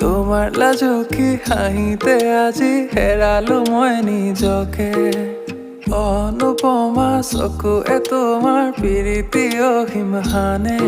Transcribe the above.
তোমাৰ লাজুকী হাঁহিতে আজি হেৰালো মই নিজকে অনুপমা চকুৱে তোমাৰ প্ৰীতি অসীম হানে